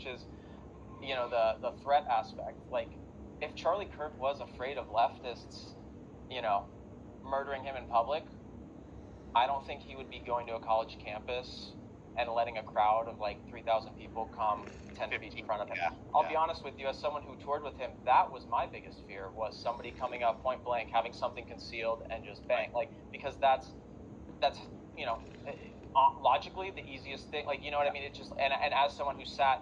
which is, the threat aspect. Like, if Charlie Kirk was afraid of leftists, murdering him in public, I don't think he would be going to a college campus and letting a crowd of like 3,000 people come 10 feet in front of him. I'll be honest with you, as someone who toured with him, that was my biggest fear, was somebody coming up point blank, having something concealed, and just bang. Like, because that's logically the easiest thing. Like, you know what I mean? It just, and as someone who sat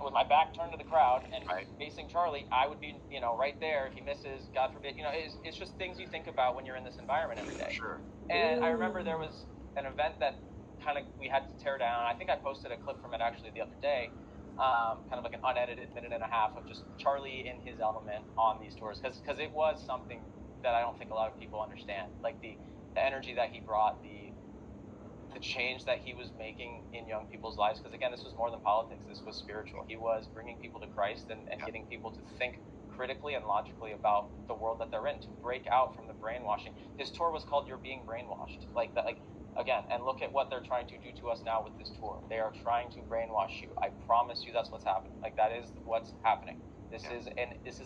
with my back turned to the crowd and facing Charlie, I would be, right there. If he misses, God forbid, it's just things you think about when you're in this environment every day. Sure. And I remember there was an event that we had to tear down. I think I posted a clip from it actually the other day, kind of like an unedited minute and a half of just Charlie in his element on these tours, because it was something that I don't think a lot of people understand, like the energy that he brought, the change that he was making in young people's lives. Because again, this was more than politics, this was spiritual. He was bringing people to Christ and getting people to think critically and logically about the world that they're in, to break out from the brainwashing. His tour was called "You're Being Brainwashed." Like that, again, and look at what they're trying to do to us now with this tour. They are trying to brainwash you. I promise you that's what's happening. Like, that is what's happening. This is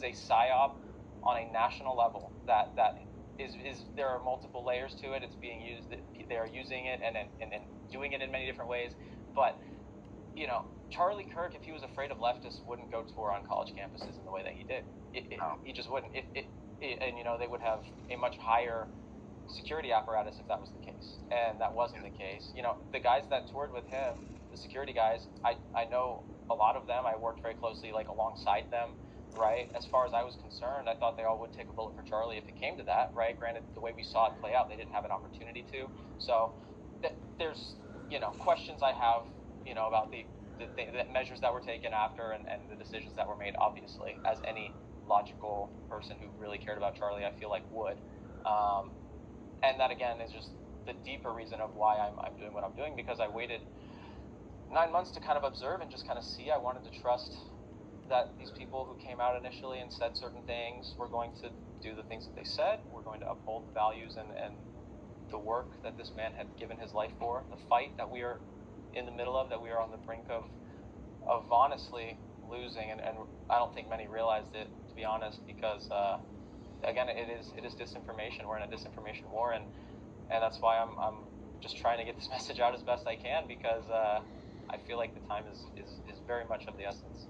a psyop on a national level that is there are multiple layers to it. It's being used, they are using it and doing it in many different ways. But, Charlie Kirk, if he was afraid of leftists, wouldn't go tour on college campuses in the way that he did. He just wouldn't. They would have a much higher security apparatus if that was the case, and that wasn't the case. The guys that toured with him, the security guys, I know a lot of them. I worked very closely alongside them, right? As far as I was concerned, I thought they all would take a bullet for Charlie if it came to that, right? Granted, the way we saw it play out, they didn't have an opportunity to. So there's questions I have about the measures that were taken after and the decisions that were made, obviously, as any logical person who really cared about Charlie, I feel like, would. And that, again, is just the deeper reason of why I'm doing what I'm doing, because I waited 9 months to kind of observe and just kind of see. I wanted to trust that these people who came out initially and said certain things were going to do the things that they said. We're going to uphold the values and the work that this man had given his life for, the fight that we are in the middle of, that we are on the brink of honestly losing. And I don't think many realized it, to be honest, because again, it is disinformation. We're in a disinformation war, and that's why I'm just trying to get this message out as best I can, because I feel like the time is very much of the essence.